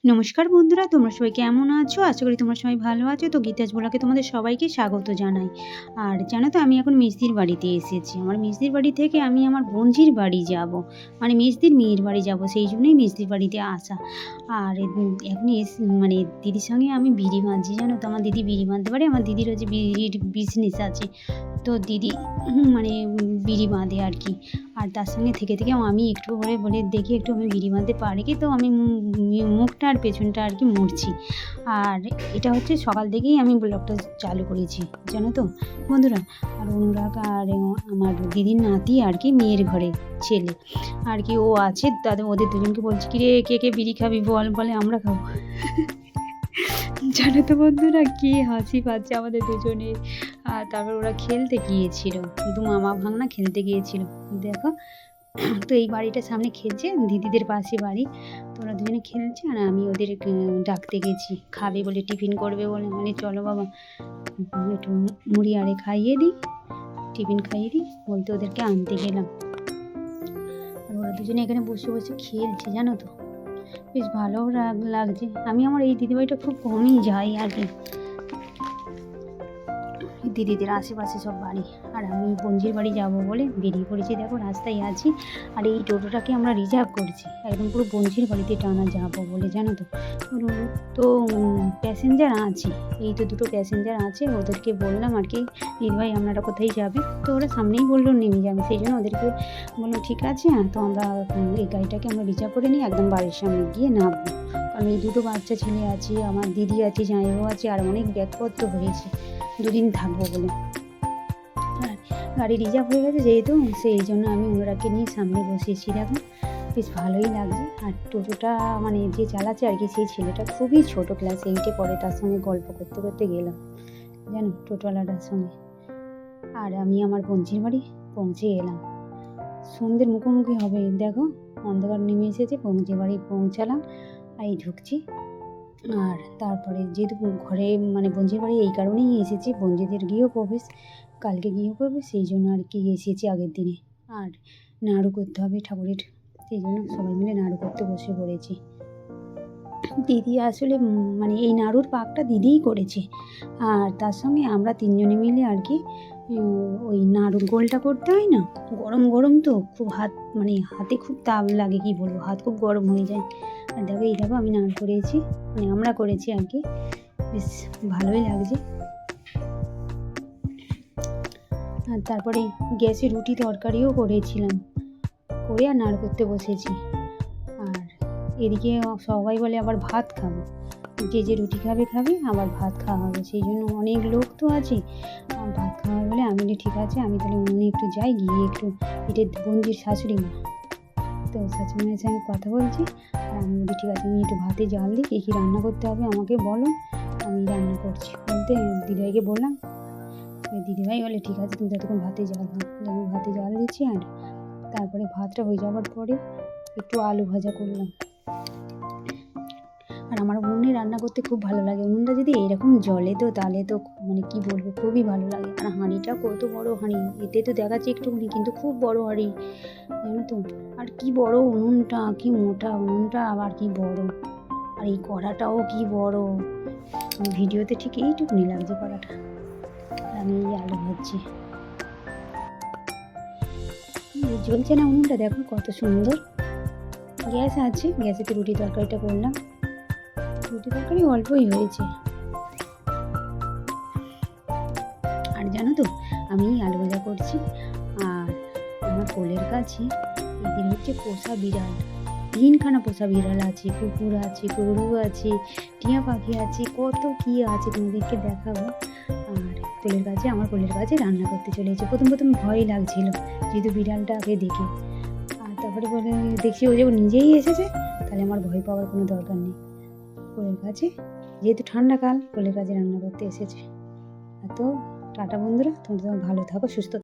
নমস্কার বন্ধুরা, তোমরা সবাই কেমন আছো? আশা করি তোমরা সবাই ভালো আছো। তো গীতাজ ব্লগে তোমাদের সবাইকে স্বাগত জানাই। আর জানো তো, আমি এখন মেজদির বাড়িতে এসেছি। আমার মেজদির বাড়ি থেকে আমি আমার বোনঝির বাড়ি যাব, মানে মেজদির মেয়ের বাড়ি যাব, সেই জন্যই মেজদির বাড়িতে আসা। আর এখন মানে দিদির সঙ্গে আমি বিড়ি বাঁধছি। জানো তো, আমার দিদি বিড়ি বাঁধতে পারে। আমার দিদির হচ্ছে বিড়ির বিজনেস আছে, তো দিদি মানে বিড়ি বাঁধে আর কি। আর তার সঙ্গে থেকে আমি একটু করে বলে দেখি একটু আমি বিড়ি বাঁধতে পারি কি, তো আমি মুখটা আর পেছনটা আর কি মুড়ছি। আর এটা হচ্ছে সকাল থেকেই আমি ব্লগটা চালু করেছি, জানো তো বন্ধুরা। আর অনুরাগ আর আমার দিদির নাতি আর কি, মেয়ের ঘরে ছেলে আর কি, ও আছে। তাদের ওদের দুজনকে বলছি, কি রে কে কে বিড়ি খাবি বল, বলে আমরা খাবো। জানো তো বন্ধুরা, কি হাসি পাচ্ছে আমাদের দুজনের। আর তারপর ওরা খেলতে গিয়েছিল, দু মামা ভাঙনা খেলতে গিয়েছিল, দেখো। তো এই বাড়িটার সামনে খেলছে, দিদিদের পাশে বাড়ি। তো ওরা দুজনে খেলছে, আর আমি ওদের ডাকতে গেছি, খাবে বলে, টিফিন করবে বলে। মানে চলো বাবা একটু মুড়ি আরে খাইয়ে দিই, টিফিন খাইয়ে দিই বলতে ওদেরকে আনতে গেলাম। আর ওরা দুজনে এখানে বসে বসে খেলছে, জানো তো, বেশ ভালো লাগছে। আমি আমার এই দিদিবাড়িটা খুব কমই যাই আর কি, দিদিদের আশেপাশে সব বাড়ি। আর আমি বোনঝির বাড়ি যাব বলে বেরিয়ে পড়েছি, দেখো রাস্তায় আছি। আর এই টোটোটাকে আমরা রিজার্ভ করছি, একদম পুরো বোনঝির বাড়িতে টানা যাবো বলে, জানো তো। তো প্যাসেঞ্জার আছে, এই তো দুটো প্যাসেঞ্জার আছে, ওদেরকে বললাম আর কি, দিদিভাই আপনারা কোথায় যাবে? তো ওরা সামনেই বললো নেমে যাবে, সেই জন্য ওদেরকে বললো ঠিক আছে, তো আমরা এই গাড়িটাকে আমরা রিজার্ভ করে নিই, একদম বাড়ির সামনে গিয়ে নামবো। কারণ এই দুটো বাচ্চা ছেলে আছে, আমার দিদি আছে, জামাইবাবু আছে, আর অনেক ব্যাগপত্র হয়েছে, দুদিন থাকবো বলে। আর গাড়ি রিজার্ভ হয়ে গেছে যেহেতু, সেই জন্য আমি ওনারাকে নিয়ে সামনে বসিয়েছি, দেখো বেশ ভালোই লাগছে। আর টোটোটা মানে যে চালাচ্ছে আর কি, সেই ছেলেটা খুবই ছোট, ক্লাস 8-এ পড়ে। তার সঙ্গে গল্প করতে করতে গেলাম, জানো, টোটোওয়ালাটার সঙ্গে। আর আমি আমার বোনঝির বাড়ি পৌঁছে গেলাম, সন্ধ্যের মুখোমুখি হবে, দেখো অন্ধকার নেমে এসেছে। বোনঝির বাড়ি পৌঁছালাম, আর এই ঢুকছি। আর তারপরে যেহেতু ঘরে মানে বোনঝির বাড়ি এই কারণেই এসেছি, বোনঝিদের গৃহপ্রবেশ, কালকে গৃহপ্রবেশ, সেই জন্য আর কি এসেছি আগের দিনে। আর নাড়ু করতে হবে ঠাকুরের, সেই জন্য সবাই মিলে নাড়ু করতে বসে পড়েছি। দিদি আসলে মানে এই নাড়ুর পাকটা দিদিই করেছে। আর তার সঙ্গে আমরা তিনজনে মিলে আর কি ওই নাড়ুর গোলটা করতে হয় না, গরম গরম তো খুব হাত, মানে হাতে খুব তাপ লাগে, কি বলবো, হাত খুব গরম হয়ে যায়। আর দেখো এই দেখো আমি নাড়ু করেছি, মানে আমরা করেছি আর কি, বেশ ভালোই লাগছে। আর তারপরে গ্যাসে রুটি তরকারিও করেছিলাম, করে আর নাড়ু করতে বসেছি। আর এদিকে সবাই বলে আবার ভাত খাবো, যে যে রুটি খাবে খাবে, আবার ভাত খাওয়া হবে, সেই জন্য অনেক লোক তো আছে, ভাত খাওয়া বলে আমি বলি ঠিক আছে, আমি তাহলে উনুনে একটু যাই, গিয়ে একটু এটা বোনঝির শাশুড়ি মা, তো শাশুড়ি মায়ের সঙ্গে কথা বলছি। আর আমি বলি ঠিক আছে, আমি একটু ভাতে জাল দিই, কী কী রান্না করতে হবে আমাকে বলো, আমি রান্না করছি বলতে দিদিভাইকে বললাম। দিদিভাই বলে ঠিক আছে, তুমি ততক্ষণ ভাতে জাল দাও। আমি ভাতে জাল দিচ্ছি। আর তারপরে ভাতটা হয়ে যাওয়ার পরে একটু আলু ভাজা করলাম। আর আমার উনুনে রান্না করতে খুব ভালো লাগে, উনুনটা যদি এরকম জ্বলে তো তাহলে তো মানে কি বলবো, খুবই ভালো লাগে। আর হাঁড়িটা কত বড় হাঁড়ি, এতে তো দেখাচ্ছে একটুখানি, কিন্তু খুব বড় হাঁড়ি, জানো তো। আর কি বড় উনুনটা, কি মোটা উনুনটা, আবার কি বড়। আর এই কড়াটাও কি বড়, ভিডিওতে ঠিক এইটুকুনি লাগছে কড়াটা। আর আমি এই আলু ভাজছি, জ্বলছে না উনুনটা, দেখো কত সুন্দর। গ্যাস আছে, গ্যাসেতে রুটি তরকারিটা করলাম, রুটি তরকারি অল্পই হয়েছে। আর জানো তো, আমি আলু ভাজা করছি। আর আমার কোলের কাছে এদের হচ্ছে পোষা বিড়াল, 3খানা পোষা বিড়াল আছে, কুকুর আছে, গরু আছে, টিয়া পাখি আছে, কত কি আছে, তোমাদেরকে দেখাবো। আর আমার কোলের কাছে রান্না করতে চলে এসেছে। প্রথম ভয় লাগছিল যেহেতু বিড়ালটাকে দেখে। আর তারপরে বলে দেখছি ও যে নিজেই এসেছে, তাহলে আমার ভয় পাওয়ার কোনো দরকার নেই। কোলের কাছে, যেহেতু ঠান্ডাকাল, কোলের কাছে রান্না করতে এসেছে। তো টাটা বন্ধুরা, তোমরা ভালো থাকো, সুস্থ থাকো।